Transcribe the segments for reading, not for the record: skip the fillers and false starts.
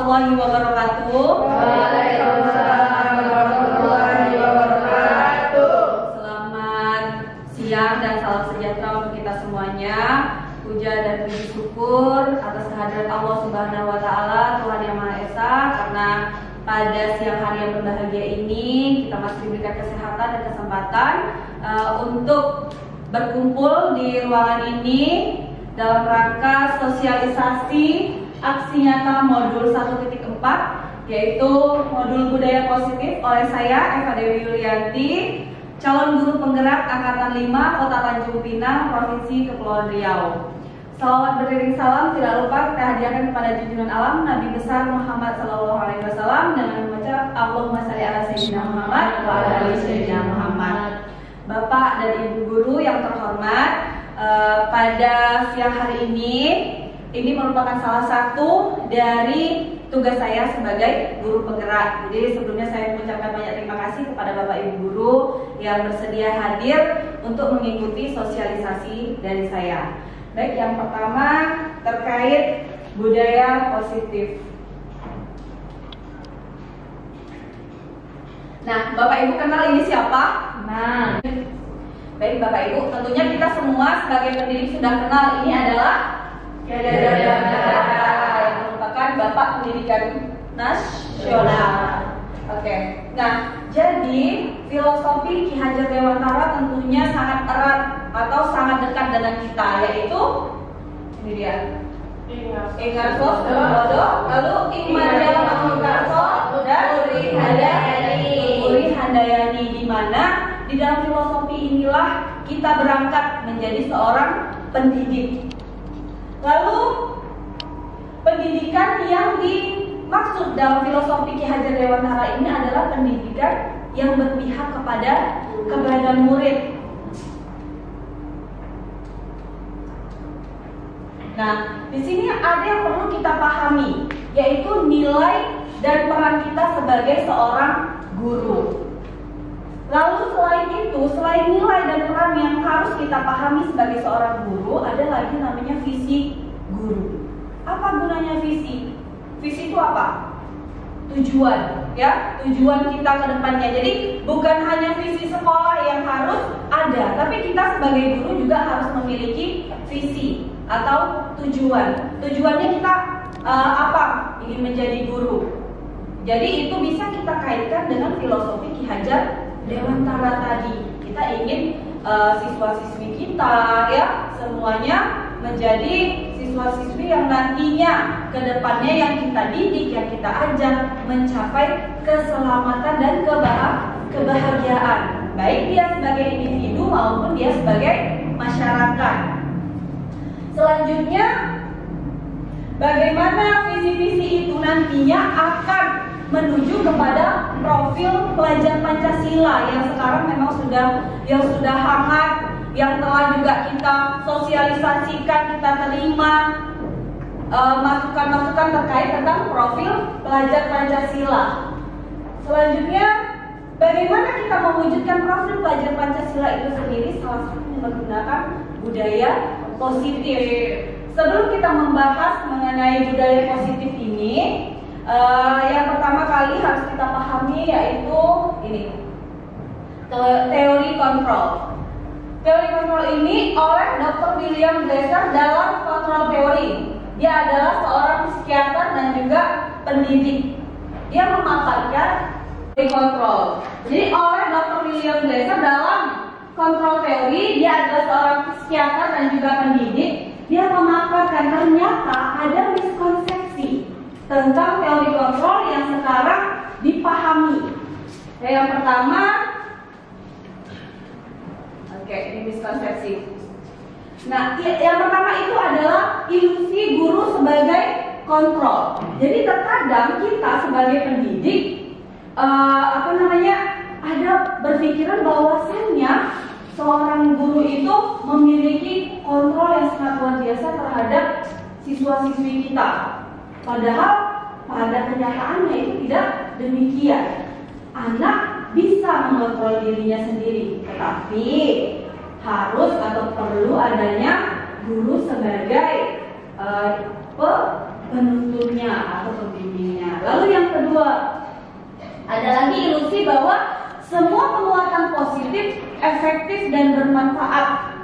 warahmatullahi wabarakatuh. Waalaikumsalam warahmatullahi wabarakatuh. Selamat siang dan salam sejahtera untuk kita semuanya. Puja dan puji syukur atas kehadirat Allah Subhanahu wa Ta'ala, Tuhan Yang Maha Esa, karena pada siang hari yang berbahagia ini kita masih diberikan kesehatan dan kesempatan untuk berkumpul di ruangan ini dalam rangka sosialisasi aksi nyata modul 1.4, yaitu modul budaya positif oleh saya Eva Dewi Yulianti, calon guru penggerak Angkatan 5 Kota Tanjung Pinang, Provinsi Kepulauan Riau. Salawat beriring salam tidak lupa kita hadiahkan kepada junjungan alam Nabi besar Muhammad SAW dengan mengucap Allahumma shalli ala sayyidina Muhammad wa ala ali sayyidina Muhammad. Bapak dan Ibu guru yang terhormat, pada siang hari ini merupakan salah satu dari tugas saya sebagai guru penggerak. Jadi sebelumnya saya mengucapkan banyak terima kasih kepada Bapak Ibu guru yang bersedia hadir untuk mengikuti sosialisasi dari saya. Baik, yang pertama terkait budaya positif. Nah, Bapak Ibu kenal ini siapa? Nah, baik Bapak Ibu, tentunya kita semua sebagai pendidik sudah kenal ini adalah yang merupakan Bapak Pendidikan Nasional. Oke. Nah, jadi filosofi Ki Hajar Dewantara tentunya sangat erat atau sangat dekat dengan kita, yaitu ini dia. Ingarso Bodo, lalu Ingmadel Amungkarso dan Uri Handayani, di mana di dalam filosofi inilah kita berangkat menjadi seorang pendidik. Lalu pendidikan yang dimaksud dalam filosofi Ki Hajar Dewantara ini adalah pendidikan yang berpihak kepada murid. Nah, di sini ada yang perlu kita pahami, yaitu nilai dan peran kita sebagai seorang guru. Lalu selain nilai dan peran yang harus kita pahami sebagai seorang guru, ada lagi namanya visi guru. Apa gunanya visi? Visi itu apa? Tujuan, ya, tujuan kita ke depannya. Jadi bukan hanya visi sekolah yang harus ada, tapi kita sebagai guru juga harus memiliki visi atau tujuan. Tujuannya kita apa? Ingin menjadi guru. Jadi itu bisa kita kaitkan dengan filosofi Ki Hajar Dewantara tadi. Kita ingin siswa-siswi kita, ya, semuanya menjadi siswa-siswi yang nantinya ke depannya yang kita didik, yang kita ajak mencapai keselamatan dan kebahagiaan, baik dia sebagai individu maupun dia sebagai masyarakat. Selanjutnya, bagaimana visi-visi itu nantinya akan menuju kepada profil pelajar Pancasila yang sekarang memang sudah hangat, yang telah juga kita sosialisasikan, kita terima masukan-masukan terkait tentang profil pelajar Pancasila. Selanjutnya, bagaimana kita mewujudkan profil pelajar Pancasila itu sendiri? Salah satunya menggunakan budaya positif. Sebelum kita membahas mengenai budaya positif ini, yang pertama kali harus kita pahami yaitu ini, teori kontrol. Teori kontrol ini oleh Dr. William Glasser dalam kontrol teori. Dia adalah seorang psikiater dan juga pendidik. Dia memaparkan teori kontrol. Jadi oleh Dr. William Glasser dalam kontrol teori, dia adalah seorang psikiater dan juga pendidik. Dia memaparkan ternyata ada miskonsepsi tentang teori kontrol yang sekarang dipahami. Yang pertama, ini miskonsepsi. Nah, yang pertama itu adalah ilusi guru sebagai kontrol. Jadi terkadang kita sebagai pendidik ada berpikiran bahwasannya seorang guru itu memiliki kontrol yang sangat luar biasa terhadap siswa-siswi kita. Padahal pada kenyataannya itu tidak demikian. Anak bisa mengontrol dirinya sendiri, tetapi harus atau perlu adanya guru sebagai penuntunnya atau pembimbingnya. Lalu yang kedua, ada lagi ilusi bahwa semua penguatan positif efektif dan bermanfaat.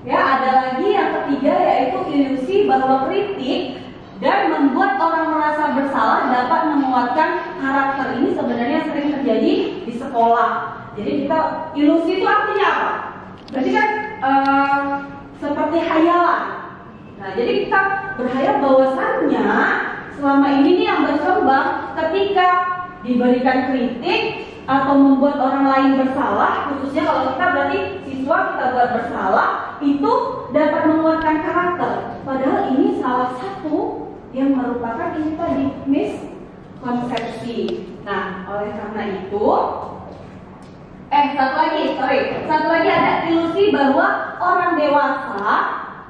Ya, ada lagi yang ketiga yaitu ilusi bahwa kritik dan membuat orang merasa bersalah dapat menguatkan karakter. Ini sebenarnya sering terjadi di sekolah. Jadi kita ilusi itu artinya apa? Berarti kan seperti hayalan. Nah, jadi kita berhayal bahwasannya selama ini nih yang berkembang ketika diberikan kritik atau membuat orang lain bersalah, khususnya kalau kita berarti siswa kita buat bersalah, itu dapat menguatkan karakter. Padahal ini salah satu yang merupakan ini tadi miskonsepsi. Nah, oleh karena itu satu lagi ada ilusi bahwa orang dewasa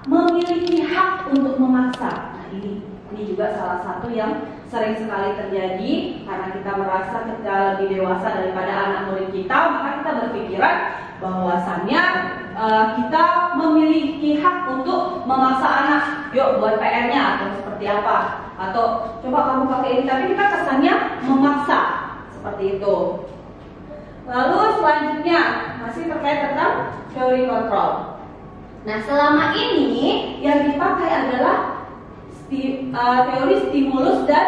memiliki hak untuk memaksa. Nah, ini juga salah satu yang sering sekali terjadi karena kita merasa kita lebih dewasa daripada anak murid kita, maka kita berpikiran bahwasannya kita memiliki hak untuk memaksa anak, yuk buat PR-nya atau seperti apa, atau coba kamu pakai ini, tapi kita kesannya memaksa seperti itu. Lalu selanjutnya masih terkait tentang teori kontrol. Nah, selama ini yang dipakai adalah teori stimulus dan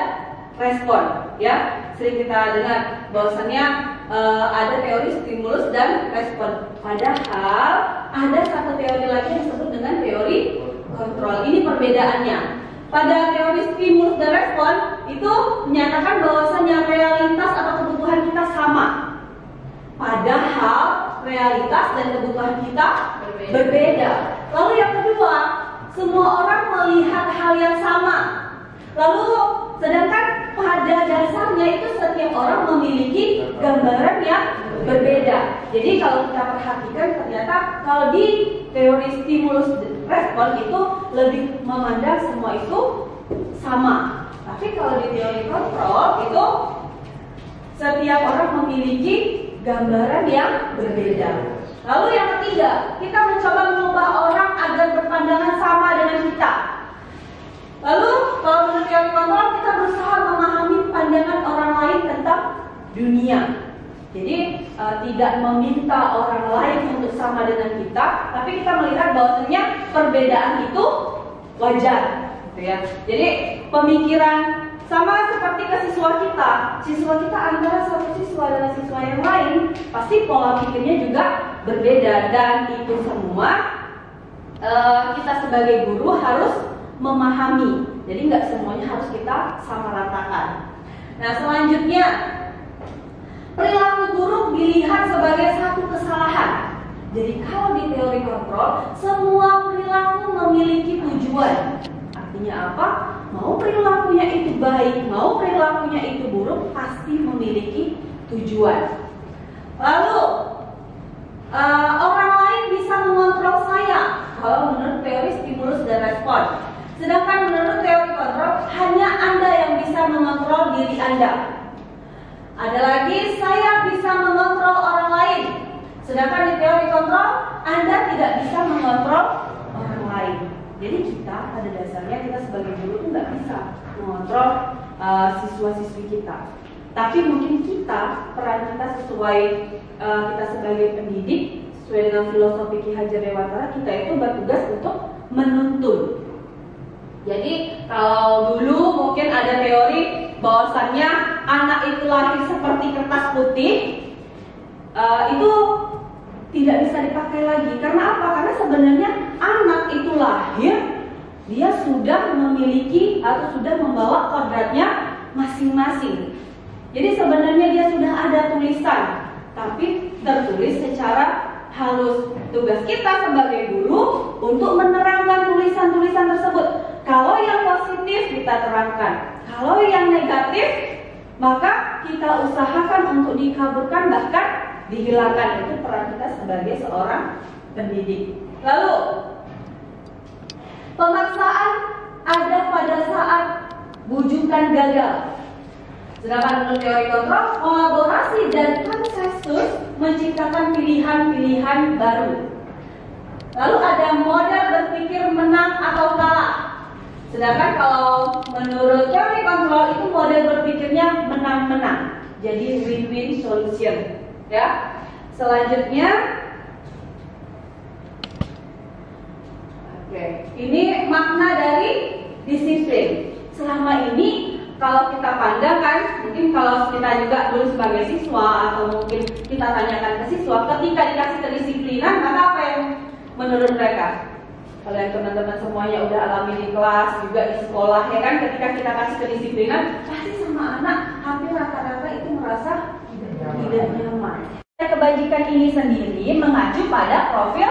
respon, ya. Sering kita dengar bahwasannya ada teori stimulus dan respon. Padahal ada satu teori lagi yang disebut dengan teori kontrol. Ini perbedaannya. Pada teori stimulus dan respon itu menyatakan bahwasannya realitas atau kebutuhan kita sama. Padahal realitas dan kebutuhan kita berbeda. Lalu yang kedua, semua orang melihat hal yang sama. Lalu sedangkan pada dasarnya itu setiap orang memiliki gambaran yang berbeda. Jadi kalau kita perhatikan ternyata kalau di teori stimulus respon itu lebih memandang semua itu sama. Tapi kalau di teori kontrol itu setiap orang memiliki gambaran yang berbeda. Lalu yang ketiga, kita mencoba mengubah orang agar berpandangan sama dengan kita. Lalu kalau menurut teori kontrol kita berusaha memahami pandangan orang lain tentang dunia. Jadi tidak meminta orang lain untuk sama dengan kita, tapi kita melihat bahwasanya perbedaan itu wajar, gitu ya. Jadi pemikiran sama seperti ke siswa kita antara satu siswa dengan siswa yang lain pasti pola pikirnya juga berbeda, dan itu semua kita sebagai guru harus memahami. Jadi nggak semuanya harus kita samaratakan. Nah, selanjutnya perilaku buruk dilihat sebagai satu kesalahan. Jadi kalau di teori kontrol semua perilaku memiliki tujuan. Artinya apa? Mau perilakunya itu baik, mau perilakunya itu buruk, pasti memiliki tujuan. Lalu orang lain bisa mengontrol saya kalau menurut teori stimulus dan respon. Sedangkan menurut teori kontrol hanya Anda yang bisa mengontrol diri Anda. Ada lagi, saya bisa mengontrol orang lain. Sedangkan di teori kontrol Anda tidak bisa mengontrol orang lain. Jadi kita pada dasarnya kita sebagai guru itu nggak bisa mengontrol siswa-siswi kita. Tapi mungkin kita, peran kita sesuai kita sebagai pendidik, sesuai dengan filosofi Ki Hajar Dewantara, kita itu bertugas untuk menuntun. Jadi kalau dulu mungkin ada teori bahwasannya anak itu lahir seperti kertas putih, itu tidak bisa dipakai lagi. Karena apa? Karena sebenarnya anak itu lahir, dia sudah memiliki atau sudah membawa kodratnya masing-masing. Jadi sebenarnya dia sudah ada tulisan, tapi tertulis secara halus. Tugas kita sebagai guru untuk menerangkan tulisan-tulisan tersebut. Kalau yang positif kita terangkan, kalau yang negatif maka kita usahakan untuk dikaburkan, bahkan dihilangkan. Itu peran kita sebagai seorang pendidik. Lalu pemaksaan ada pada saat bujukan gagal. Sedangkan menurut teori kontrol, kolaborasi dan konsensus menciptakan pilihan-pilihan baru. Lalu ada model berpikir menang atau kalah. Sedangkan kalau menurut teori kontrol itu model berpikirnya menang-menang. Jadi win-win solution. Ya. Selanjutnya, oke, ini makna dari disiplin. Selama ini kalau kita pandang kan, mungkin kalau kita juga dulu sebagai siswa atau mungkin kita tanyakan ke siswa, ketika dikasih kedisiplinan, maka apa yang menurut mereka? Kalau yang teman-teman semuanya udah alami di kelas, juga di sekolah, ya kan, ketika kita kasih kedisiplinan, pasti sama anak hampir rata-rata itu merasa tidak nyaman. Kebajikan ini sendiri mengacu pada profil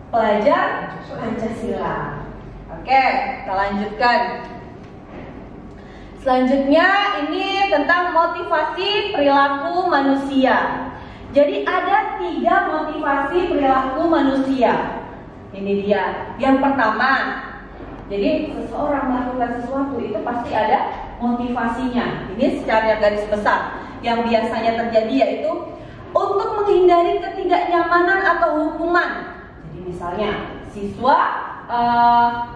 pelajar Pancasila. Oke, kita lanjutkan. Selanjutnya ini tentang motivasi perilaku manusia. Jadi ada 3 motivasi perilaku manusia. Ini dia. Yang pertama, jadi seseorang melakukan sesuatu itu pasti ada motivasinya. Ini secara garis besar. Yang biasanya terjadi yaitu untuk menghindari ketidaknyamanan atau hukuman. Jadi misalnya siswa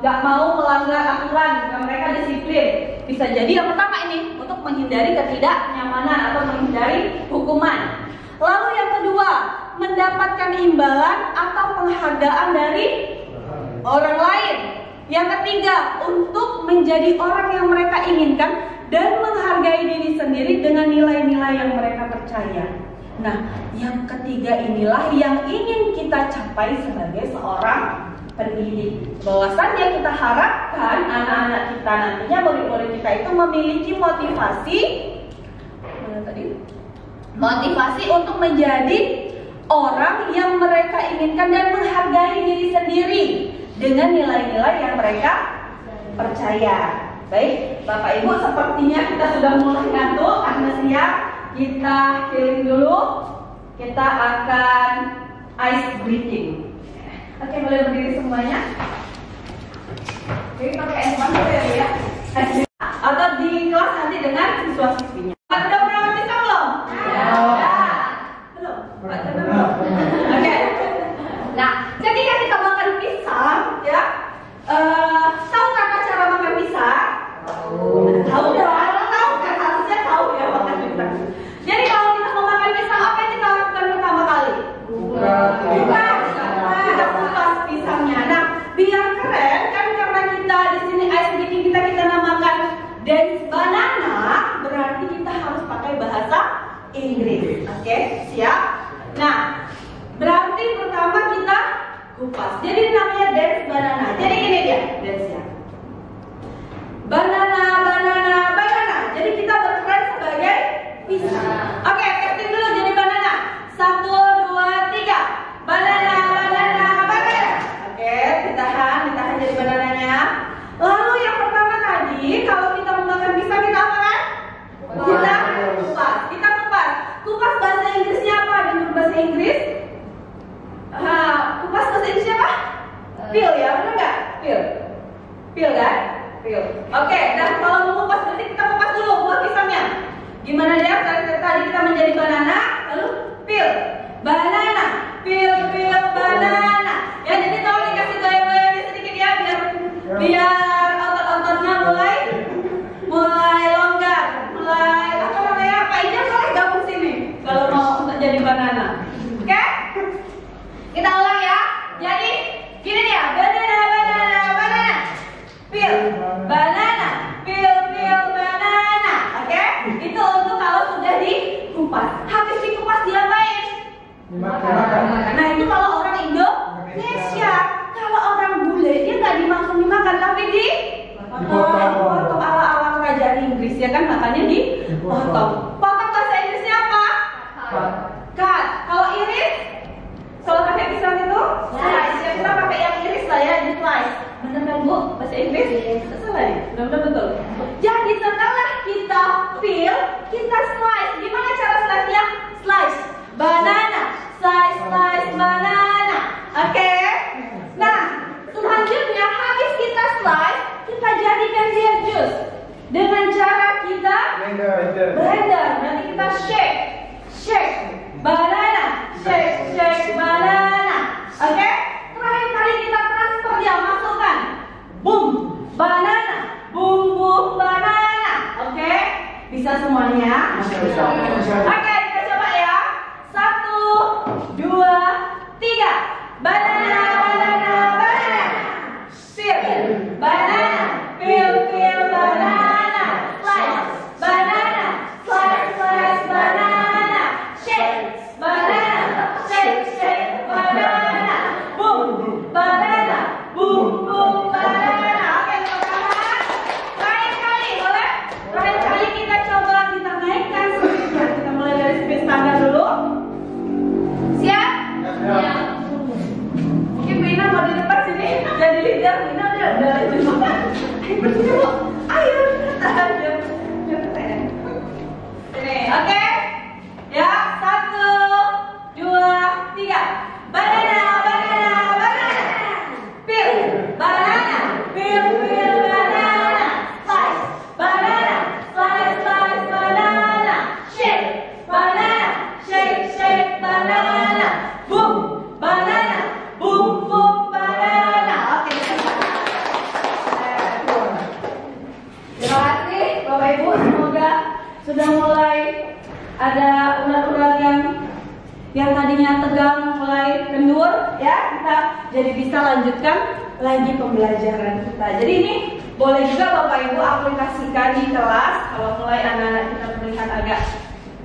nggak mau melanggar aturan, mereka disiplin. Bisa jadi yang pertama ini untuk menghindari ketidaknyamanan atau menghindari hukuman. Lalu yang kedua, mendapatkan imbalan atau penghargaan dari orang lain. Yang ketiga, untuk menjadi orang yang mereka inginkan dan menghargai diri sendiri dengan nilai-nilai yang mereka percaya. Nah, yang ketiga inilah yang ingin kita capai sebagai seorang pendidik. Bahwasannya kita harapkan anak-anak kita nantinya, murid-murid kita itu memiliki motivasi, motivasi untuk menjadi orang yang mereka inginkan dan menghargai diri sendiri dengan nilai-nilai yang mereka percaya. Baik, Bapak Ibu, sepertinya kita sudah mulai ngantuk karena siang. Kita healing dulu. Kita akan ice breathing. Oke, boleh berdiri semuanya. Jadi pakai handphone ya. Atau di kelas nanti dengan siswa-siswinya. Udah pernah makan pisang belum? Belum. Oke. Nah, ketika kita makan pisang, ya, tahu kakak cara makan pisang? Tahu dong. Tahu kan? Harusnya tahu ya makan pisang. Jadi kalau kita mau makan pisang, apa yang kita lakukan pertama kali? Buka pisangnya. Nah, biar keren kan, karena kita di sini ice breaking kita namakan dance banana, berarti kita harus pakai bahasa Inggris. Oke, siap? Nah, berarti pertama kita kupas. Jadi namanya dance banana. Jadi ini dia dance-nya. Banana, banana, banana. Jadi kita berperan sebagai pisang. Oke, casting dulu jadi banana. 1, 2, 3. Banana, banana, banana. Oke, ditahan jadi banananya. Lalu yang pertama tadi, kalau kita memakan pisang, kita apa kan? Kita kupas. Kita kupas. Kupas bahasa Inggrisnya apa? Dengar bahasa Inggris? Kupas bahasa Inggrisnya apa? Peel ya, benar nggak? Peel. Peel kan? Peel. Oke, dan kalau mau kupas berarti kita kupas dulu buah pisangnya. Gimana dia? Tadi kita menjadi banana, lalu peel. Banana, peel, peel, banana. Ya, jadi tolong dikasih gaya-gaya sedikit ya, biar otot-ototnya mulai longgar, mulai apa namanya? Pak Ijaz boleh gabung sini kalau mau untuk jadi banana. Oke? Kita ulang ya. Jadi gini dia, banana, banana, banana, peel, banana, peel, peel, banana. Oke? Itu untuk kalau sudah dikupas. Habis dikupas diapain? Nah, itu kalau orang Indonesia. Kalau orang bule dia nggak dimakan, tapi dipotong ala kerajaan Inggris ya kan, makanya dipotong. Potong bahasa Inggrisnya apa? Cut. Kalau iris, kalau pakai pisang itu slice. Ya, kita pakai yang iris lah ya, di slice. Benar kan Bu? Bahasa Inggris? Salah ya? Benar betul. Jadi setelah kita peel, kita slice. Gimana cara slice-nya? Slice banana, slice, slice banana. Oke? Nah, selanjutnya habis kita slice, kita jadikan dia jus dengan cara kita blender. Nanti kita shake banana, shake banana. Oke? Terakhir kali kita transfer dia, masukkan, boom, banana, Bisa semuanya? Oke, kita coba ya. 1, 2, 3. Banana, banana, banana. Peel, banana. Peel, peel, banana. Slice, banana. Slice, slice, banana. Shake, banana. Shake, shake, banana. Boom, banana. Boom, boom, banana. Oke, teman-teman. Terakhir kali, boleh? Terakhir kali kita coba kita naikkan speednya. Kita mulai dari speed standar dulu. Siap? Siap. Mungkin Bu Ina mau di depan sini jadi leader. Bu Ina udah jujur. Ayo bersini Bu. Ayo. Sini, oke? Ya, 1, 2, 3. Banana, banana, banana. Peel, banana. Peel, peel, banana. Slice, banana. Slice, slice, banana. Shake, banana. Shake, shake, banana. Boom, banana. Boom, boom, banana. Oke. Terima kasih Bapak Ibu, semoga sudah mulai ada urat-urat yang tadinya tegang mulai kendur ya, kita jadi bisa lanjutkan lagi pembelajaran kita. Jadi ini boleh juga Bapak Ibu aplikasikan di kelas. Kalau mulai anak-anak kita terlihat agak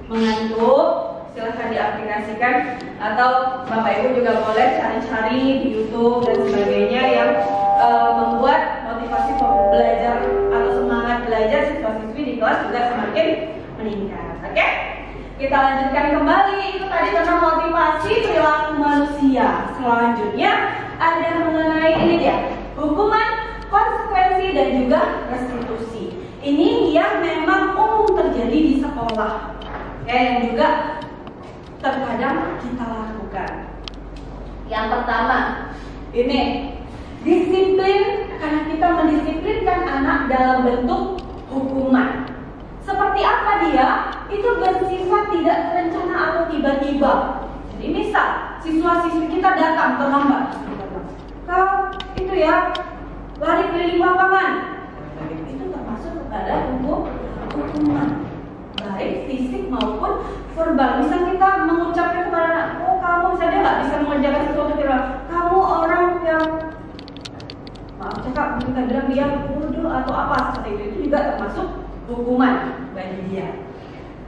mengantuk, silahkan diaplikasikan, atau Bapak Ibu juga boleh cari-cari di YouTube dan sebagainya yang membuat motivasi belajar atau semangat belajar siswa-siswi di kelas juga semakin meningkat. Oke? Kita lanjutkan kembali. Itu tadi tentang motivasi perilaku manusia. Selanjutnya ada mengenai ini dia, hukuman, konsekuensi dan juga restitusi. Ini yang memang umum terjadi di sekolah, ya, yang juga terkadang kita lakukan. Yang pertama, ini disiplin, karena kita mendisiplinkan anak dalam bentuk hukuman. Seperti apa dia? Itu bersifat tidak terencana atau tiba-tiba. Jadi misal siswa-siswi kita datang terlambat, kau itu ya lari keliling lapangan, itu termasuk kepada hukuman, baik fisik maupun verbal. Misal kita mengucapkan kepada anak, oh kamu misalnya nggak bisa mengerjakan sesuatu, kamu orang yang maaf cakap, kita bilang dia bodoh atau apa seperti itu juga termasuk hukuman bagi dia.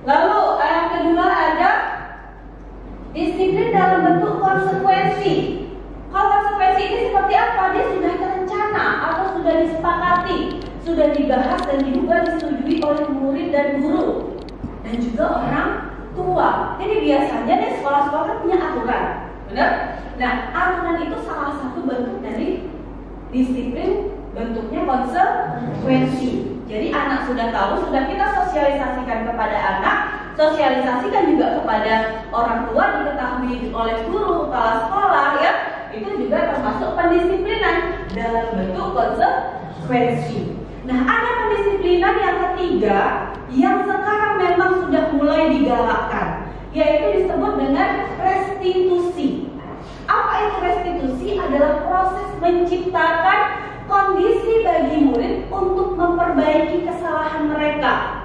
Lalu yang kedua ada disiplin dalam bentuk konsekuensi. Kalau konsekuensi ini seperti apa? Dia sudah terencana atau sudah disepakati, sudah dibahas dan juga disetujui oleh murid dan guru dan juga orang tua. Jadi biasanya nih sekolah-sekolah kan punya aturan, benar? Nah, aturan itu salah satu bentuk dari disiplin, bentuknya konsekuensi. Jadi anak sudah tahu, sudah kita sosialisasikan kepada anak, sosialisasikan juga kepada orang tua, diketahui oleh guru, kepala sekolah, ya, itu juga termasuk pendisiplinan dalam bentuk konsekuensi. Nah, ada pendisiplinan yang ketiga yang sekarang memang sudah mulai digalakkan, yaitu disebut dengan restitusi. Apa itu restitusi? Adalah proses menciptakan kondisi bagi murid untuk memperbaiki kesalahan mereka,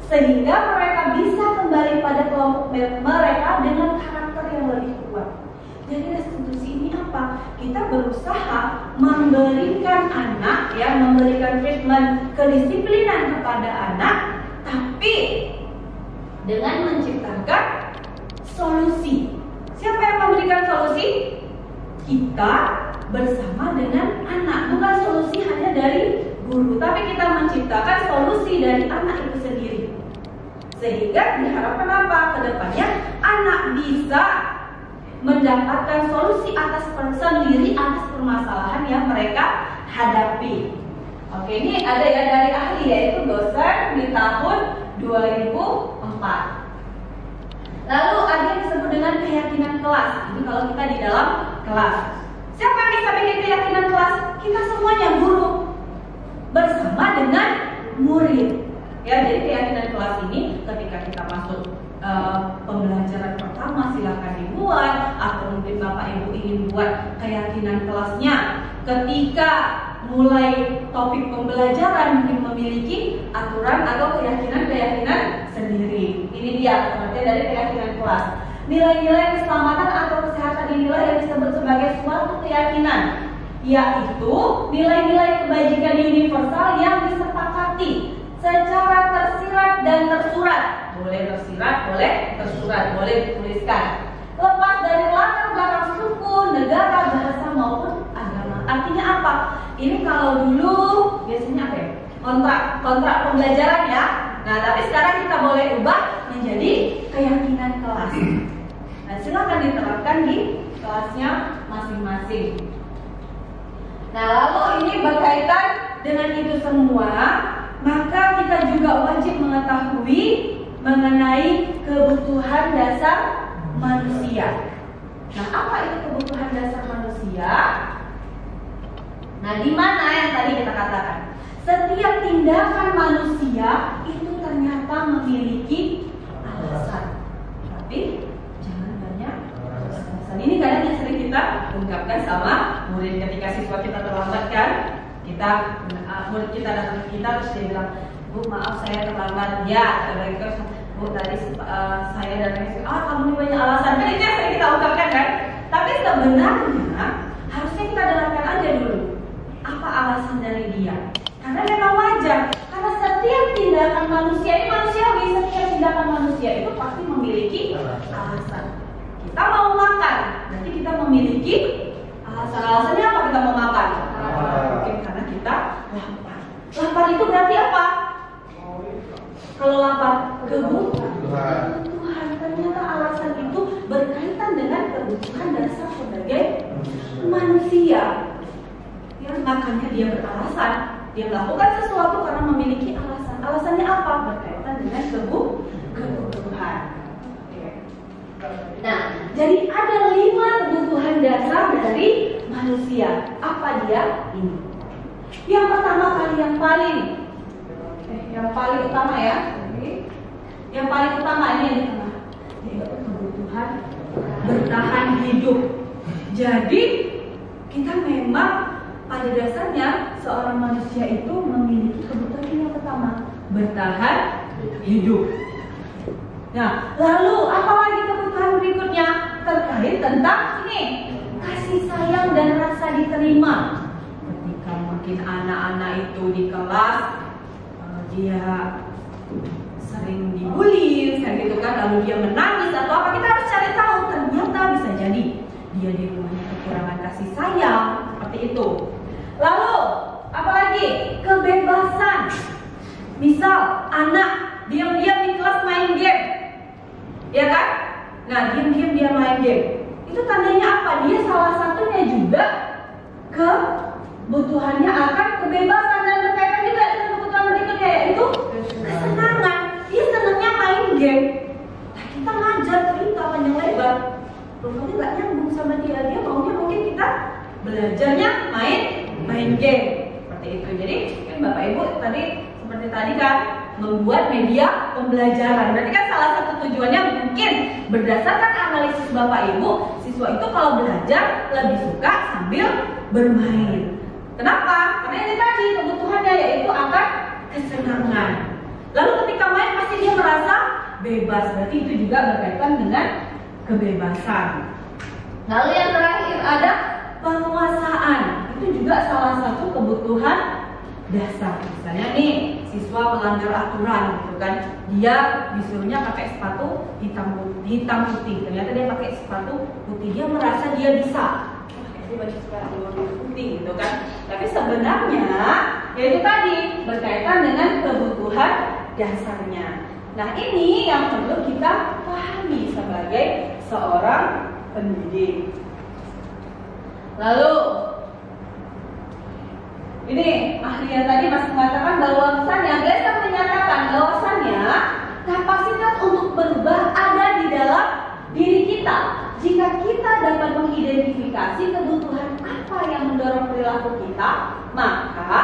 sehingga mereka bisa kembali pada kelompok mereka dengan karakter yang lebih kuat. Jadi restitusi ini apa? Kita berusaha memberikan anak, ya, memberikan treatment kedisiplinan kepada anak, tapi dengan menciptakan solusi. Siapa yang memberikan solusi? Kita bersama dengan anak, bukan solusi hanya dari guru, tapi kita menciptakan solusi dari anak itu sendiri. Sehingga diharapkan apa? Kedepannya anak bisa mendapatkan solusi sendiri atas permasalahan yang mereka hadapi. Oke, ini ada ya dari ahli, yaitu dosen di tahun 2004. Lalu ada yang disebut dengan keyakinan kelas. Ini kalau kita di dalam kelas. Siapa yang bisa bikin keyakinan kelas? Kita semuanya, guru bersama dengan murid. Ya, jadi keyakinan kelas ini ketika kita masuk pembelajaran pertama silahkan dibuat, atau mungkin Bapak Ibu ingin buat keyakinan kelasnya ketika mulai topik pembelajaran, mungkin memiliki aturan atau keyakinan-keyakinan sendiri. Ini dia pengertian dari keyakinan kelas. Nilai-nilai keselamatan atau kesehatan inilah yang disebut sebagai suatu keyakinan, yaitu nilai-nilai kebajikan universal yang disepakati secara tersirat dan tersurat. Boleh tersirat, boleh tersurat, boleh dituliskan. Lepas dari latar belakang suku, negara, bahasa maupun agama. Artinya apa? Ini kalau dulu biasanya apa ya? Kontrak pembelajaran ya. Nah, tapi sekarang kita boleh ubah menjadi keyakinan kelas. Nah, silakan diterapkan di kelasnya masing-masing. Nah, lalu ini berkaitan dengan itu semua, maka kita juga wajib mengetahui mengenai kebutuhan dasar manusia. Nah, apa itu kebutuhan dasar manusia? Nah, di mana yang tadi kita katakan? Setiap tindakan manusia itu ternyata memiliki alasan. Tapi jangan banyak alasan. Ini kadang yang sering kita ungkapkan sama murid ketika siswa kita terlambat kan? Murid kita datang ke kita terus dia bilang, "Bu, maaf saya terlambat." Ya, mereka Bu, tadi saya datang ke kamu ini banyak alasan. Kan itu yang sering kita ungkapkan kan? Tapi sebenarnya harusnya kita dengarkan aja dulu apa alasan dari dia. Karena memang wajar, karena setiap tindakan manusia ini manusiawi, setiap tindakan manusia itu pasti memiliki alasan. Kita mau makan, nanti kita memiliki alasan. Alasannya apa kita mau makan? Mungkin karena kita lapar. Lapar itu berarti apa? Kalau lapar, kebutuhan. Ternyata alasan itu berkaitan dengan kebutuhan dasar sebagai manusia. Ya, makanya dia beralasan. Dia melakukan sesuatu karena memiliki alasan. Alasannya apa? Berkaitan dengan kebutuhan. Nah, jadi ada 5 kebutuhan dasar dari manusia. Apa dia? Ini. Yang pertama kali yang paling utama ya. Yang paling utama ini yang di tengah, yaitu kebutuhan bertahan hidup. Jadi kita memang pada dasarnya seorang manusia itu memiliki kebutuhan yang pertama, bertahan hidup. Nah, lalu apa lagi kebutuhan berikutnya? Terkait tentang ini, kasih sayang dan rasa diterima. Ketika mungkin anak-anak itu di kelas dia sering dibully, gitu kan, lalu dia menangis atau apa, kita harus cari tahu. Ternyata bisa jadi dia di rumahnya kekurangan kasih sayang, seperti itu. Lalu apalagi kebebasan. Misal anak diam-diam di kelas main game, ya kan? Nah, diam-diam dia main game, itu tandanya apa? Dia salah satunya juga kebutuhannya akan kebebasan dan berkaitan juga dengan kebutuhan berikutnya, yaitu kesenangan. Dia senangnya main game. Nah, kita ngajar cerita panjang lebar, rupanya nggak nyambung sama dia. Dia maunya mungkin kita belajarnya main game, seperti itu. Jadi kan Bapak Ibu tadi seperti tadi kan membuat media pembelajaran. Berarti kan salah satu tujuannya mungkin berdasarkan analisis Bapak Ibu, siswa itu kalau belajar lebih suka sambil bermain. Kenapa? Karena ini tadi kebutuhannya yaitu akan kesenangan. Lalu ketika main pasti dia merasa bebas. Berarti itu juga berkaitan dengan kebebasan. Lalu yang terakhir ada penguasaan. Itu juga salah satu kebutuhan dasar. Misalnya nih, siswa melanggar aturan gitu kan. Dia disuruhnya pakai sepatu hitam putih. Ternyata dia pakai sepatu putih. Dia merasa dia bisa. Dia baju sepatu putih gitu kan. Tapi sebenarnya yaitu tadi berkaitan dengan kebutuhan dasarnya. Nah, ini yang perlu kita pahami sebagai seorang pendidik. Lalu ini ahli yang tadi masih mengatakan bahwasannya Glaser menyatakan bahwasannya kapasitas untuk berubah ada di dalam diri kita. Jika kita dapat mengidentifikasi kebutuhan apa yang mendorong perilaku kita, maka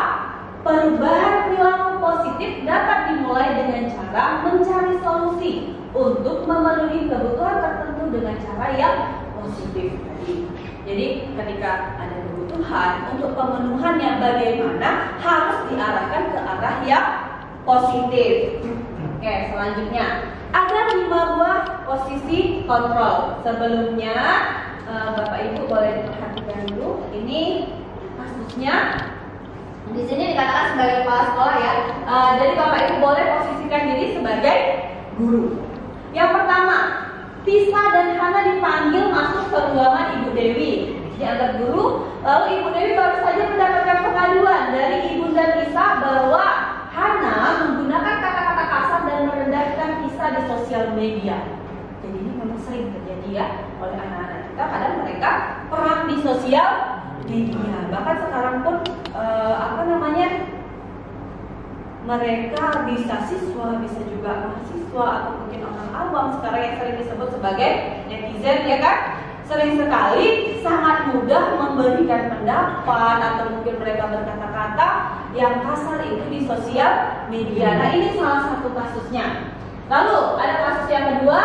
perubahan perilaku positif dapat dimulai dengan cara mencari solusi untuk memenuhi kebutuhan tertentu dengan cara yang positif tadi. Jadi ketika ada kebutuhan kebutuhan untuk pemenuhannya bagaimana harus diarahkan ke arah yang positif. Oke, selanjutnya ada 5 buah posisi kontrol. Sebelumnya Bapak Ibu boleh diperhatikan dulu. Ini kasusnya. Di sini dikatakan sebagai kepala sekolah ya. Jadi Bapak Ibu boleh posisikan diri sebagai guru. Yang pertama, Tisa dan Hana dipanggil masuk ke ruangan Ibu Dewi. Dianggap guru. Lalu Ibu Dewi baru saja mendapatkan pengaduan dari Ibunda Tisa bahwa Hana menggunakan kata-kata kasar dan merendahkan Tisa di sosial media. Jadi ini memang sering terjadi ya oleh anak-anak kita. Kadang mereka perang di sosial media. Bahkan sekarang pun mereka bisa siswa, bisa juga mahasiswa atau mungkin orang awam sekarang yang sering disebut sebagai netizen ya kan, sering sekali sangat mudah memberikan pendapat atau mungkin mereka berkata-kata yang kasar itu di sosial media. Nah ini salah satu kasusnya. Lalu ada kasus yang kedua,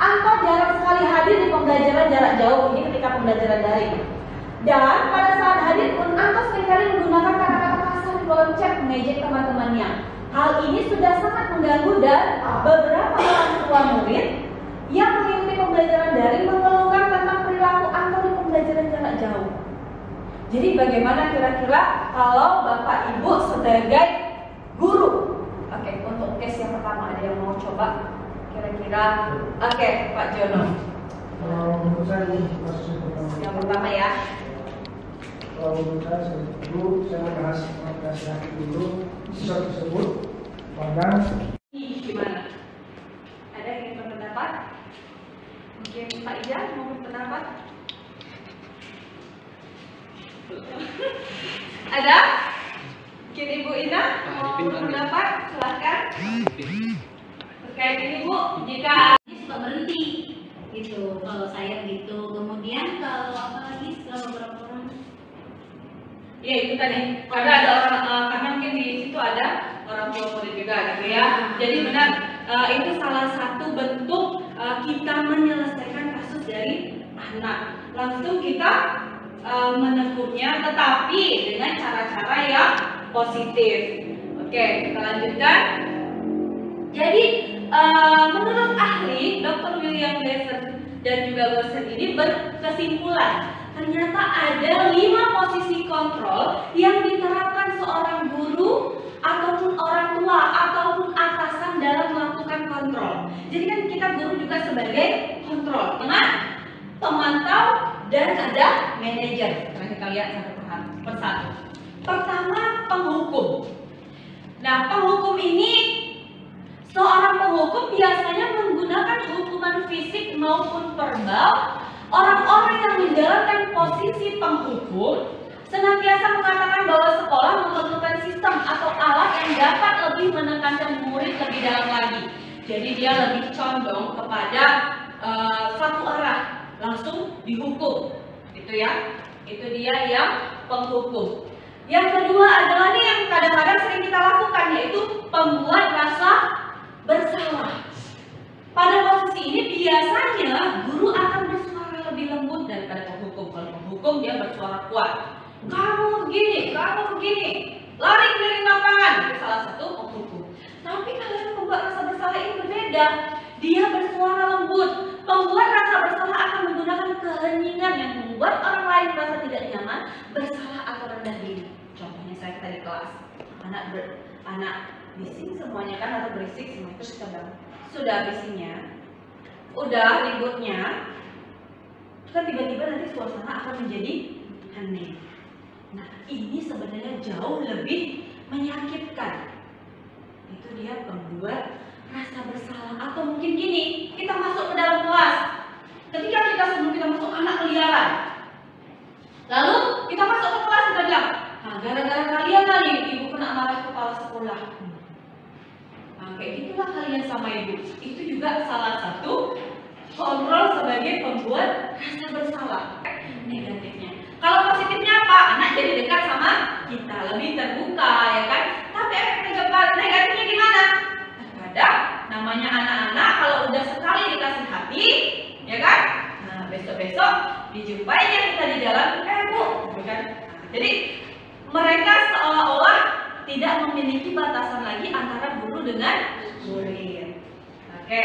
Anto jarang sekali hadir di pembelajaran jarak jauh. Ini ketika pembelajaran daring. Dan pada saat hadir pun Anto seringkali menggunakan kata-kata kasar di kolom chat mengejek teman-temannya. Hal ini sudah sangat mengganggu dan beberapa orang tua murid yang mengikuti pembelajaran daring mengeluhkan tentang perilaku Anto di pembelajaran jarak jauh. Jadi bagaimana kira-kira kalau Bapak Ibu sebagai guru? Oke, untuk case yang pertama ada yang mau coba? Kira-kira, oke, Pak Jono. Menurut saya ini kasus Yang pertama ya. Kalau menurut saya dulu saya bahas dulu siswa tersebut pandang. Gimana? Ada yang ingin berpendapat? Mungkin Pak Ija mau berpendapat? Ada? Mungkin Ibu Ina mau berpendapat? Silahkan. Terkait ini Bu, jika suka berhenti gitu kalau saya gitu. Kemudian kalau apa lagi setelah beberapa orang, ya itu tadi karena ada orang karena mungkin di situ ada orang tua murid juga gitu ya. Jadi benar itu salah satu bentuk kita menyelesaikan kasus dari anak. Langsung kita menegurnya, tetapi dengan cara-cara yang positif. Oke, kita lanjutkan. Jadi menurut ahli Dr. William Glasser dan juga Gosset ini berkesimpulan ternyata ada 5 posisi kontrol yang diterapkan seorang guru ataupun orang tua ataupun atasan dalam melakukan kontrol. Jadi kan kita guru juga sebagai kontrol, teman, pemantau dan ada manajer. Nah, kita lihat satu persatu. Pertama, penghukum. Nah, penghukum ini seorang penghukum biasanya menggunakan hukuman fisik maupun verbal. Orang-orang yang menjalankan posisi penghukum senantiasa mengatakan bahwa sekolah memerlukan sistem atau alat yang dapat lebih menekankan murid lebih dalam lagi. Jadi dia lebih condong kepada satu arah, langsung dihukum. Itu ya, itu dia yang penghukum. Yang kedua adalah nih yang kadang-kadang sering kita lakukan, yaitu pembuat rasa bersalah. Pada posisi ini biasanya guru akan bersuara lebih lembut daripada penghukum. Kalau penghukum dia bersuara kuat. Kamu begini, lari dari lapangan. Itu salah satu penghukum. Tapi kalau yang membuat rasa bersalah ini berbeda. Dia bersuara lembut. Pembuat rasa bersalah akan menggunakan keheningan yang membuat orang lain merasa tidak nyaman, bersalah atau rendah diri. Contohnya saya tadi kelas, anak bising semuanya kan, atau berisik semua itu sedang. Sudah bisingnya, udah ributnya, kan tiba-tiba nanti suasana akan menjadi hening. Nah, ini sebenarnya jauh lebih menyakitkan. Itu dia pembuat rasa bersalah. Atau mungkin gini, kita masuk ke dalam kelas. Ketika sebelum kita masuk anak keliaran, lalu kita masuk ke kelas, kita bilang, nah, gara-gara kalian tadi ibu kena marah kepala sekolah. Nah, kayak gitulah kalian sama ibu. Itu juga salah satu kontrol sebagai pembuat rasa bersalah. Negatifnya. Kalau positifnya apa? Anak jadi dekat sama kita, lebih terbuka, ya kan? Tapi efek negatifnya gimana? Terkadang namanya anak-anak kalau udah sekali dikasih hati, ya kan? Nah, besok-besok dijumpainya kita di jalan, Bu, gitu kan? Jadi mereka seolah-olah tidak memiliki batasan lagi antara guru dengan murid. Oke.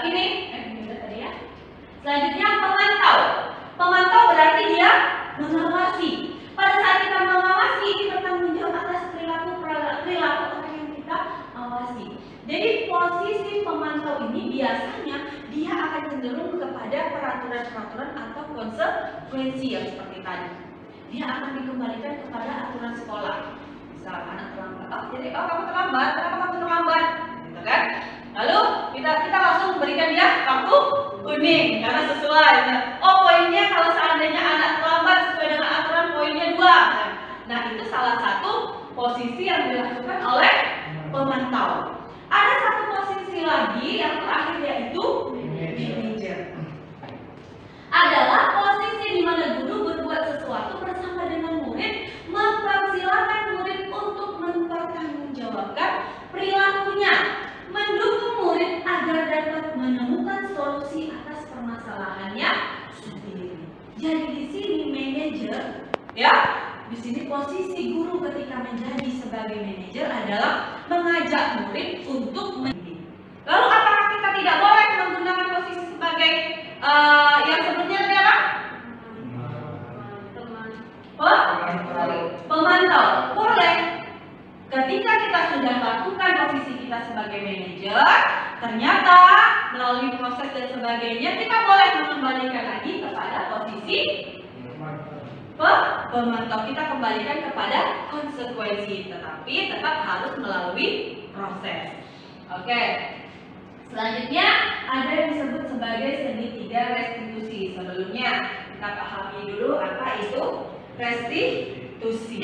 Ini tadi ya. Selanjutnya pemantau. Pemantau berarti dia mengawasi. Pada saat kita mengawasi, kita bertanggung jawab atas perilaku orang yang kita awasi. Jadi posisi pemantau ini biasanya dia akan cenderung kepada peraturan-peraturan atau konsekuensi yang seperti tadi. Dia akan dikembalikan kepada aturan sekolah. Misal anak terlambat, kamu terlambat, kenapa kamu terlambat? Gitu kan? Lalu kita langsung memberikan dia kartu kuning karena sesuai. Poinnya kalau seandainya anak terlambat sesuai dengan aturan poinnya 2. Nah, itu salah satu posisi yang dilakukan oleh pemantau. Ada satu posisi lagi yang terakhir yaitu manajer. Adalah posisi di mana guru berbuat sesuatu bersama dengan murid, mempersilahkan murid untuk mempertanggungjawabkan perilakunya, mendukung murid agar dapat menemukan solusi atas permasalahannya sendiri. Jadi di sini manajer, ya, di sini posisi guru ketika menjadi sebagai manajer adalah mengajak murid untuk mendidik. Lalu apakah kita tidak boleh menggunakan posisi sebagai yang sebelumnya tadi apa? Pemantau. Boleh. Ketika kita sudah lakukan posisi kita sebagai manajer, ternyata melalui proses dan sebagainya kita boleh mengembalikan lagi kepada posisi pemantau. Kita kembalikan kepada konsekuensi, tetapi tetap harus melalui proses. Oke. Selanjutnya ada yang disebut sebagai segitiga restitusi. Sebelumnya kita pahami dulu apa itu restitusi.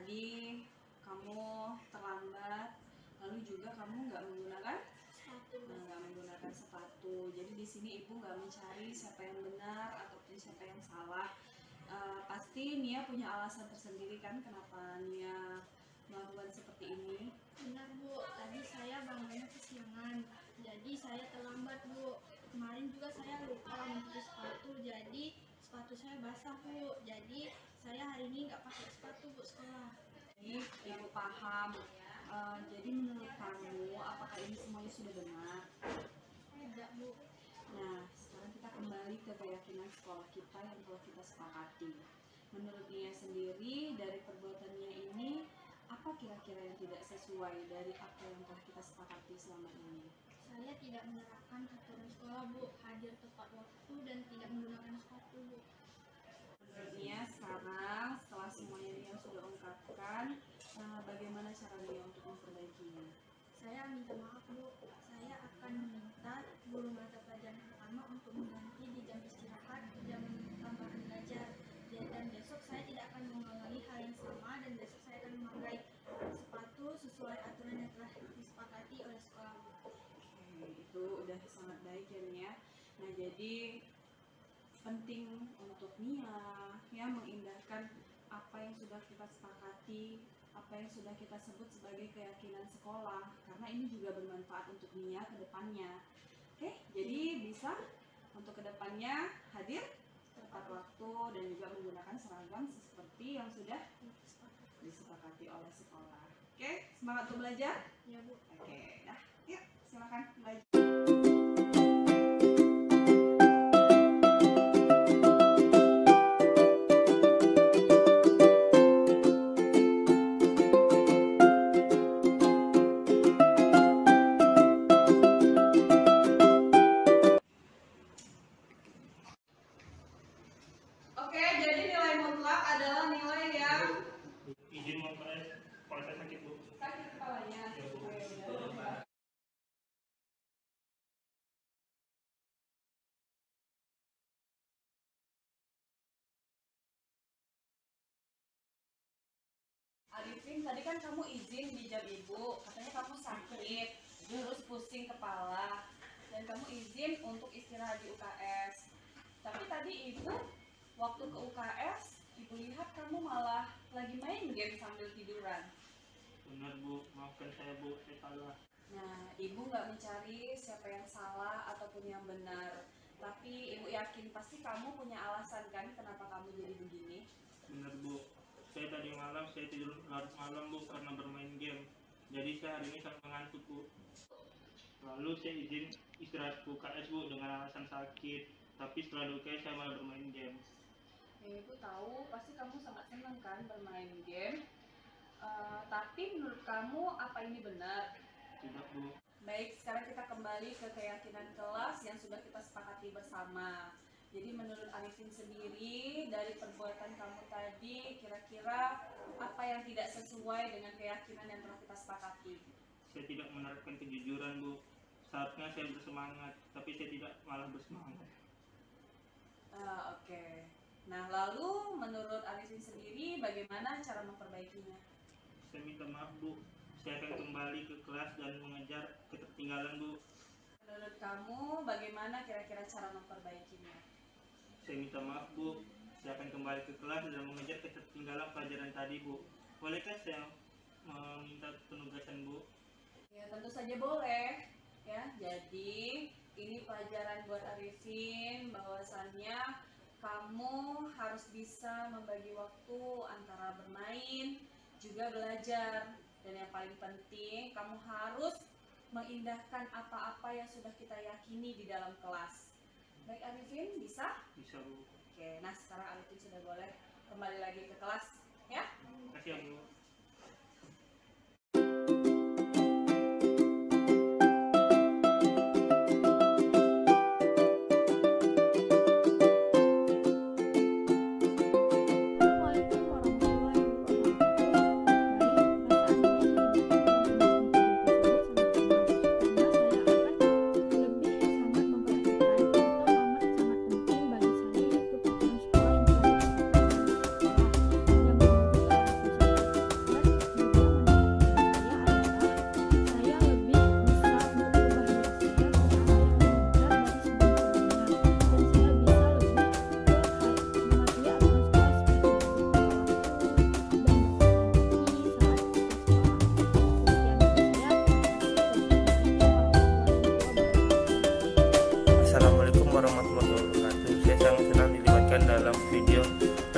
tadi kamu terlambat, lalu juga kamu nggak menggunakan sepatu. Jadi di sini ibu nggak mencari siapa yang benar ataupun siapa yang salah. Pasti Nia punya alasan tersendiri kan kenapa Nia melakukan seperti ini. Benar Bu, tadi saya bangunnya kesiangan, jadi saya terlambat Bu. Kemarin juga saya lupa mencuci sepatu, jadi sepatu saya basah Bu. Jadi saya hari ini nggak pakai sepatu Bu sekolah. Ini ibu paham. Jadi menurut kamu apakah ini semuanya sudah benar? Tidak Bu. Nah, sekarang kita kembali ke keyakinan sekolah kita yang telah kita sepakati. Menurut Nia sendiri, dari perbuatannya ini, apa kira-kira yang tidak sesuai dari apa yang telah kita sepakati selama ini? Saya tidak menerapkan aturan sekolah Bu, hadir tepat waktu dan tidak menggunakan sepatu Bu. Menurut Nia sekarang, setelah semuanya Nia sudah ungkapkan, bagaimana cara Nia untuk memperbaikinya? Saya minta maaf Bu, saya akan meminta guru mata pelajaran pertama untuk mengganti di jam istirahat, jam tambahan belajar. Dan besok saya tidak akan mengulangi hal yang sama, dan besok saya akan memakai sepatu sesuai aturan yang telah disepakati oleh sekolah Bu. Oke, itu udah sangat baik ya Nia. Nah, jadi penting untuk Nia ya mengindahkan apa yang sudah kita sepakati, apa yang sudah kita sebut sebagai keyakinan sekolah, karena ini juga bermanfaat untuk Nia ke depannya. Oke, jadi bisa untuk ke depannya hadir tepat waktu dan juga menggunakan seragam seperti yang sudah disepakati oleh sekolah. Oke, semangat untuk belajar? Ya Bu. Oke, dah, yuk silakan belajar. Oke, jadi nilai mutlak adalah nilai yang Izin memproses proses sakit Bu. sakit kepalanya. Ya, Bu. Oke, udah. Arifin, tadi kan kamu izin di jam ibu, katanya kamu sakit, terus pusing kepala, dan kamu izin untuk istirahat di UKS. Tapi tadi ibu waktu ke UKS, ibu lihat kamu malah lagi main game sambil tiduran. Benar Bu, maafkan saya Bu, saya salah. Nah, ibu nggak mencari siapa yang salah ataupun yang benar, tapi ibu yakin pasti kamu punya alasan kan kenapa kamu jadi begini. Benar Bu, saya tadi malam saya tidur larut malam Bu karena bermain game. Jadi saya hari ini sangat mengantuk Bu. Lalu saya izin istirahat ke UKS Bu dengan alasan sakit. Tapi setelah di UKS saya malah bermain game. Ya, ibu tahu pasti kamu sangat senang kan bermain game. Tapi menurut kamu apa ini benar? Tidak Bu. Baik, sekarang kita kembali ke keyakinan kelas yang sudah kita sepakati bersama. Jadi menurut Arifin sendiri, dari perbuatan kamu tadi, kira-kira apa yang tidak sesuai dengan keyakinan yang telah kita sepakati? Saya tidak menerapkan kejujuran Bu. Saatnya saya bersemangat, tapi saya tidak malah bersemangat. Oke. Nah, lalu menurut Arifin sendiri, bagaimana cara memperbaikinya? Saya minta maaf Bu. Saya akan kembali ke kelas dan mengejar ketertinggalan Bu. Menurut kamu, bagaimana kira-kira cara memperbaikinya? Saya minta maaf Bu. Saya akan kembali ke kelas dan mengejar ketertinggalan pelajaran tadi Bu. Bolehkah saya meminta penugasan Bu? Ya, tentu saja boleh. Ya, jadi ini pelajaran buat Arifin bahwasannya kamu harus bisa membagi waktu antara bermain juga belajar, dan yang paling penting kamu harus mengindahkan apa-apa yang sudah kita yakini di dalam kelas. Baik Arifin, bisa? Bisa Bu. Oke, nah sekarang Arifin sudah boleh kembali lagi ke kelas ya. Terima kasih ya Bu.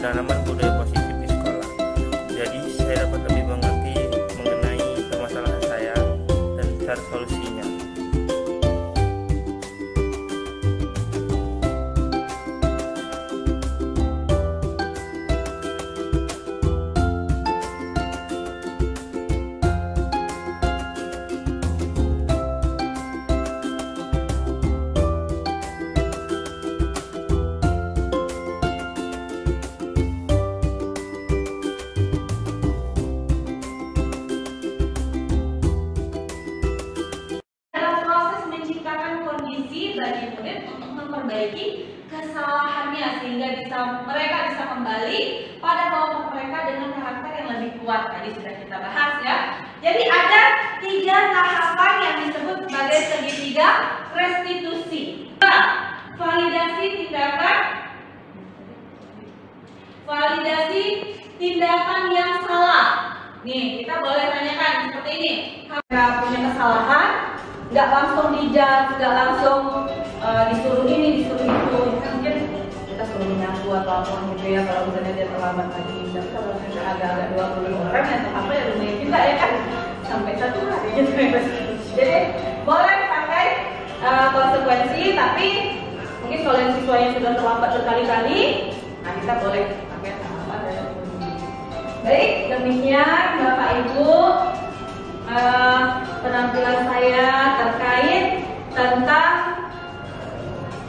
penanaman budaya positif di sekolah. Jadi saya dapat lebih mengerti mengenai permasalahan saya dan cara solusinya. Bagi murid untuk memperbaiki kesalahannya sehingga mereka bisa kembali pada kelompok mereka dengan karakter yang lebih kuat. Tadi sudah kita bahas ya. Jadi ada 3 tahapan yang disebut sebagai segitiga restitusi. Validasi tindakan yang salah. Nih, kita boleh tanyakan seperti ini. Kalau punya kesalahan, nggak langsung dijudge, nggak langsung disuruh ini, disuruh itu. Mungkin kita suruh menyapu atau apa gitu ya, kalau misalnya dia terlambat lagi. Dan kalau misalnya agak-agak 20 orang yang apa ya lumayan juga ya kan, sampai 1 hari gitu. Jadi boleh pakai konsekuensi, tapi mungkin kalau yang siswanya sudah terlambat berkali-kali, nah kita boleh pakai tahapan dan baik, demikian Bapak Ibu penampilan saya terkait tentang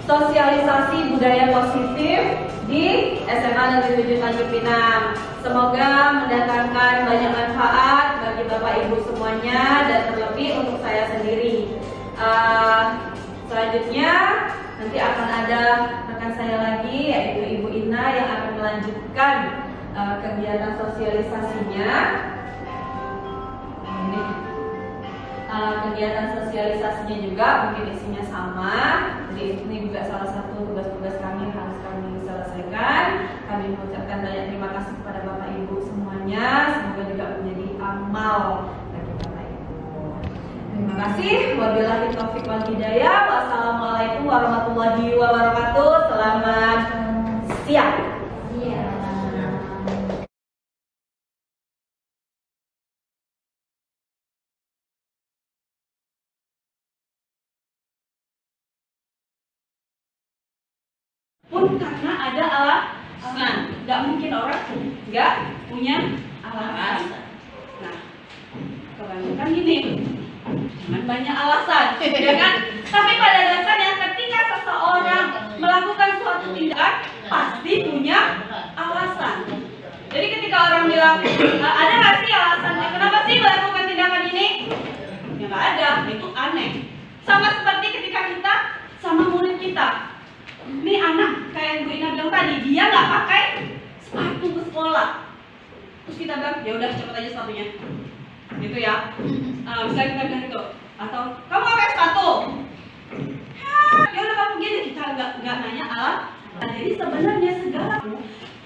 sosialisasi budaya positif di SMA Negeri 7 Tanjung Pinang. Semoga mendatangkan banyak manfaat bagi Bapak Ibu semuanya dan terlebih untuk saya sendiri. Selanjutnya nanti akan ada rekan saya lagi yaitu Ibu Ina yang akan melanjutkan kegiatan sosialisasinya. Ini kegiatan sosialisasinya juga mungkin isinya sama. Jadi ini juga salah satu tugas-tugas kami yang harus kami selesaikan. Kami mengucapkan banyak terima kasih kepada Bapak Ibu semuanya. Semoga juga menjadi amal bagi Bapak Ibu. Terima kasih. Wabillahi taufiq wal hidayah. Wassalamualaikum warahmatullahi wabarakatuh. Selamat siang. Pun karena ada alasan, nggak mungkin orang nggak punya alasan. Nah, kebanyakan gini, jangan banyak alasan, ya kan? Tapi pada dasarnya ketika seseorang melakukan suatu tindakan pasti punya alasan. Jadi ketika orang bilang ada nggak sih alasannya? Kenapa sih melakukan tindakan ini? Ya nggak ada, itu aneh. Sama seperti ketika kita sama murid kita. Ini anak kayak Bu Ina bilang tadi, dia nggak pakai sepatu ke sekolah. Terus kita bilang, ya udah cepet aja sepatunya, gitu ya. Misalnya kita bilang gitu, atau kamu pakai sepatu, ya udah kamu gini, kita nggak nanya alat. Jadi sebenarnya segala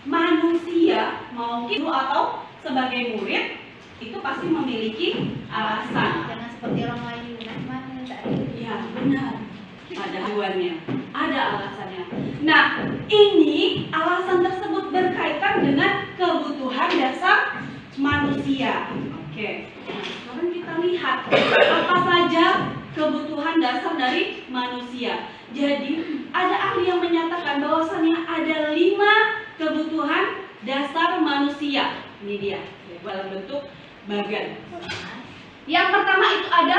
manusia mau guru atau sebagai murid itu pasti memiliki alasan. Jangan seperti orang lain, mana ya benar. Ada tujuannya, ada alasannya. Nah, ini alasan tersebut berkaitan dengan kebutuhan dasar manusia. Oke, nah, sekarang kita lihat apa saja kebutuhan dasar dari manusia. Jadi, ada ahli yang menyatakan bahwasannya ada 5 kebutuhan dasar manusia. Ini dia, dalam bentuk bagan. Yang pertama itu ada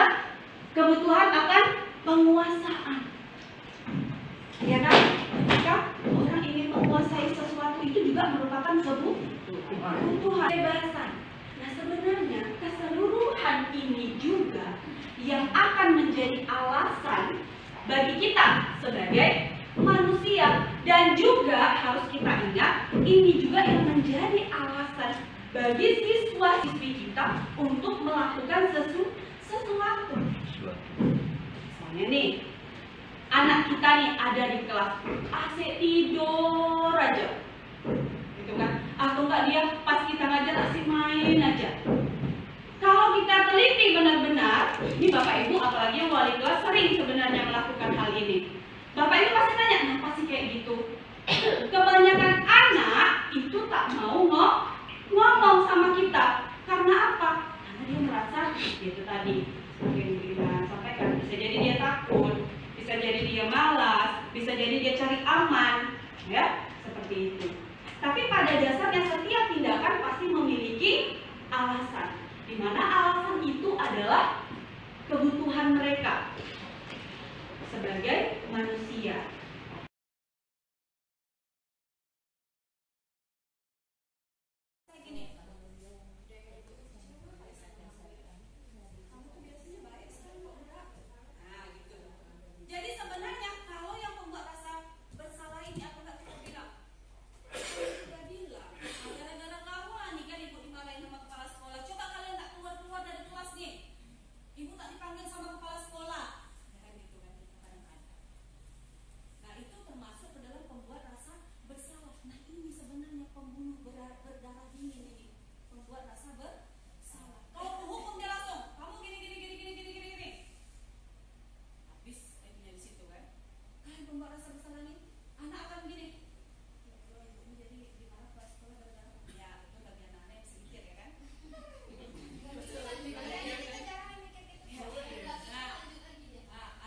kebutuhan akan penguasaan, ya kan? Ketika orang ingin menguasai sesuatu itu juga merupakan kebutuhan kebebasan. Nah sebenarnya keseluruhan ini juga yang akan menjadi alasan bagi kita sebagai manusia, dan juga harus kita ingat ini juga yang menjadi alasan bagi siswa-siswi kita untuk melakukan sesuatu. Misalnya nih, anak kita nih ada di kelas, asik tidur aja, gitu kan? Atau enggak dia pas kita ngajar asik main aja. Kalau kita teliti benar-benar, ini Bapak Ibu apalagi yang wali kelas sering sebenarnya melakukan hal ini. Bapak Ibu pasti tanya, kenapa sih kayak gitu? Kebanyakan anak itu seperti itu. Tapi pada dasarnya setiap tindakan pasti memiliki alasan, di mana alasan itu adalah kebutuhan mereka sebagai manusia. Jadi sebenarnya kalau yang membuat rasa bersalah ini aku nggak bisa bilang. Udah bilang, gara-gara kamu lah nih kan ibu dimarahin sama kepala sekolah. Coba kalian nggak keluar dari kelas nih, ibu tak dipanggil sama kepala sekolah. Ya kan gitu kan kadang-kadang. Nah itu termasuk ke dalam pembuat rasa bersalah. Nah ini sebenarnya pembunuh berdarah dingin ini, pembuat rasa bersalah. Kalau hukum dia langsung, kamu gini. Habis akhirnya di situ kan. Kalian pembuat rasa bersalah nih, anak akan begini. Ya Allah, ibu jadi dimarah kelas sekolah gara-gara. Ya itu bagian anak yang sedikit ya kan.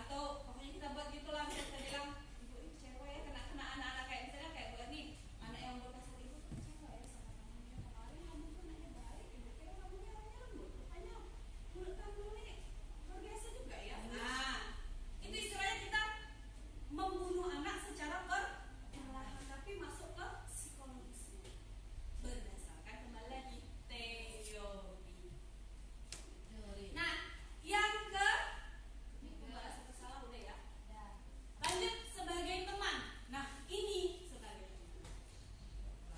Atau pokoknya kita buat gitulah, kita bilang ibu ini kecewa ya kena anak-anak kayak misalnya kayak gue nih, anak yang berkasar ibu tuh kecewa ya sama kamunya kemarin, kamu tuh nanya baik, ibu kira kamunya orangnya lembut, rupanya mulut kamu nih luar biasa juga ya. Nah itu istilahnya kita membunuh anak secara perlahan, tapi masuk ke psikologisnya berdasarkan kembali lagi teori. Nah yang ke pembuat rasa bersalah udah ya. Lanjut sebagai teman. Nah ini sebagai teman.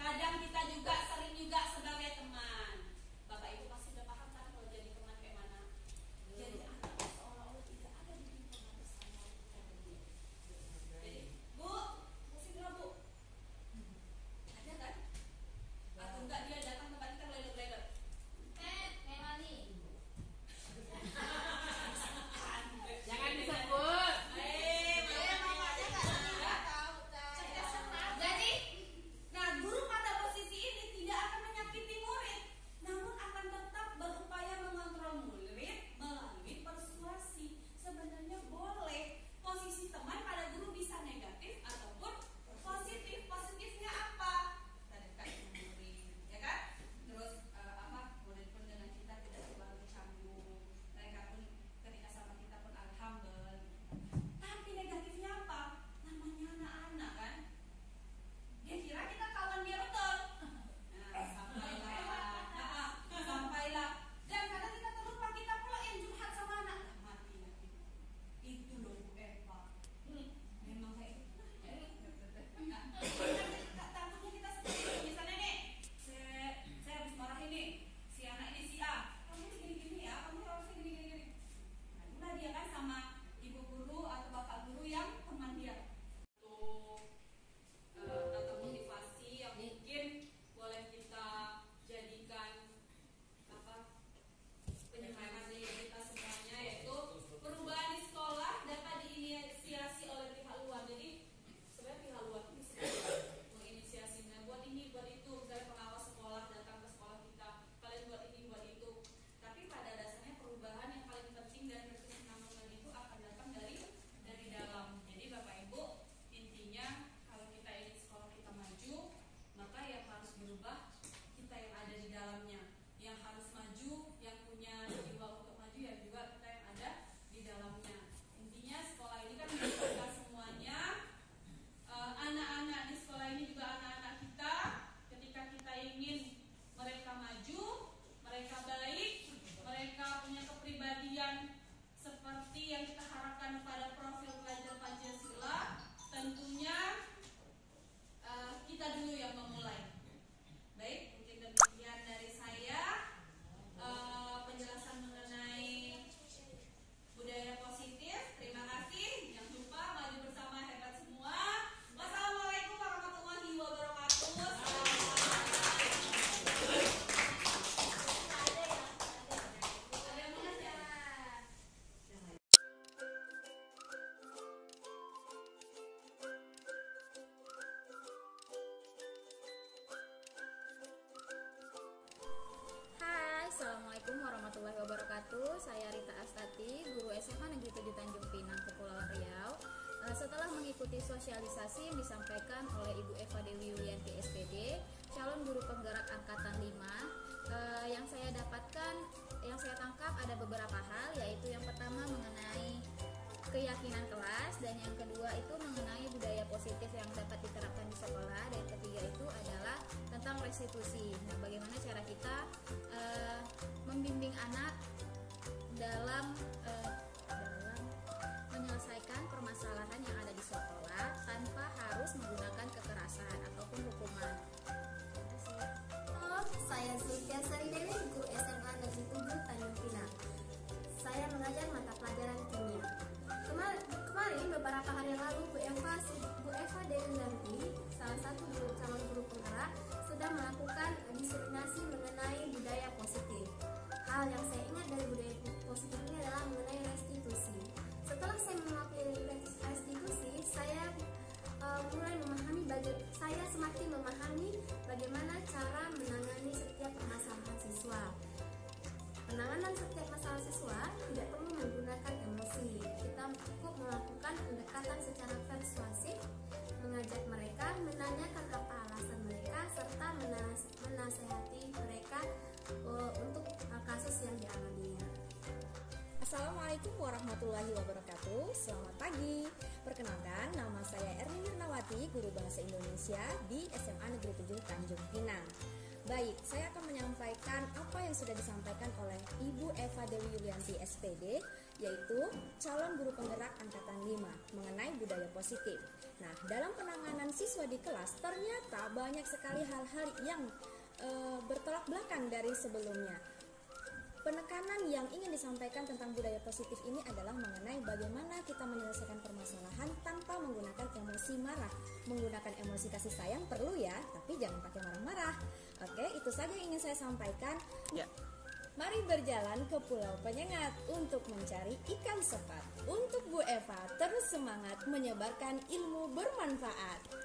Kadang kita juga sering juga sebagai teman. Bapak ibu pasti udah paham kan kalau jadi teman kayak mana. Jadi anak seolah-olah tidak ada di lingkungan bersama kita berdua. Jadi bu, pusing dulu bu. Ada kan? Atau enggak dia datang tempat kita lelet-lelet. Melani. Jangan disebut. Jadi, nah guru pada posisi ini tidak akan menyakiti murid, namun akan tetap berupaya mengontrol murid melalui persuasi. Sebenarnya boleh posisi teman pada guru bisa negatif ataupun positif. Positifnya apa? Kita dekat dengan murid, ya kan? Terus murid pun dengan kita tidak terlalu canggung. Mereka pun ketika sama kita pun alhamdulillah. Tapi negatifnya apa? Namanya anak-anak kan? Dia kira kita kawan dia betul. Nah, sampailah. Dan kadang kita terlupa, kita pula yang curhat sama anak. Nah, mati. Itu loh Bu Eva. Memang kayak gitu. Takutnya kita seperti itu. Misalnya nih, saya habis marahin nih, si anak ini si A. Kamu ini gini-gini ya, kamu harusnya gini-gini. Nah, itulah dia kan sama ibu guru atau bapak guru yang teman dia. Atau motivasi yang mungkin boleh kita jadikan penyemangat kita semuanya, yaitu perubahan di sekolah dapat diinisiasi oleh pihak luar. Jadi sebenarnya pihak luar itu bisa menginisiasinya, buat ini buat itu, misalnya pengawas sekolah datang ke sekolah kita, kalian buat ini buat itu. Tapi pada dasarnya perubahan yang paling penting dan berkesinambungan itu akan datang dari dalam. Jadi Bapak Ibu, intinya kalau kita ingin sekolah kita maju, maka yang harus berubah kita yang ada di dalamnya. Yang harus maju, yang punya jiwa untuk maju, yang juga kita yang ada di dalamnya. Intinya sekolah ini kan kita semuanya, anak-anak di sekolah ini juga anak-anak kita. Ketika kita ingin mereka maju, mereka baik, mereka punya kepribadian seperti yang kita harapkan pada profil pelajar Pancasila, tentunya kita dulu yang memulai. Baik, mungkin demikian dari saya penjelasan mengenai budaya positif. Terima kasih. Jangan lupa maju bersama, hebat semua. Wassalamualaikum warahmatullahi wabarakatuh. Ada yang mau nanya? Hai, Assalamualaikum warahmatullahi wabarakatuh. Saya Rita Astati, guru SMA Negeri 7 Tanjung Pinang, Kepulauan Riau. Setelah mengikuti sosialisasi yang disampaikan oleh Ibu Eva Dewi Yulianti SPD, calon guru penggerak angkatan 5, yang saya tangkap ada beberapa hal, yaitu yang pertama mengenai keyakinan kelas, dan yang kedua itu mengenai budaya positif yang dapat diterapkan di sekolah, dan yang ketiga itu adalah tentang restitusi. Nah, bagaimana cara kita membimbing anak dalam menyelesaikan permasalahan yang ada di sekolah tanpa harus menggunakan kekerasan ataupun hukuman. Halo, saya Zulfia Saridewi, guru SMA Negeri 7 Tanjung Pinang. Saya mengajar mata pelajaran kimia. Kemarin beberapa hari lalu Bu Eva Dewi Yulianti, salah satu calon guru penggerak, sudah melakukan diseminasi mengenai budaya positif. Hal yang saya ingat dari budaya positif ini adalah mengenai restitusi. Setelah saya melakukan restitusi, saya semakin memahami bagaimana cara menangani setiap permasalahan siswa. Penanganan setiap masalah siswa tidak perlu menggunakan emosi. Kita cukup melakukan pendekatan secara persuasif, mengajak mereka, menanyakan apa alasan mereka, serta menasehati mereka untuk kasus yang dialaminya. Assalamualaikum warahmatullahi wabarakatuh. Selamat pagi. Perkenalkan, nama saya Erni Nirnawati, guru bahasa Indonesia di SMA Negeri 7 Tanjung Pinang. Baik, saya akan menyampaikan apa yang sudah disampaikan oleh Ibu Eva Dewi Yulianti SPD, yaitu calon guru penggerak angkatan 5 mengenai budaya positif. Nah, dalam penanganan siswa di kelas ternyata banyak sekali hal-hal yang bertolak belakang dari sebelumnya. Penekanan yang ingin disampaikan tentang budaya positif ini adalah mengenai bagaimana kita menyelesaikan permasalahan tanpa menggunakan emosi marah. Menggunakan emosi kasih sayang perlu ya, tapi jangan pakai marah-marah. Oke, itu saja yang ingin saya sampaikan. Ya. Mari berjalan ke Pulau Penyengat untuk mencari ikan sepat. Untuk Bu Eva, terus semangat menyebarkan ilmu bermanfaat.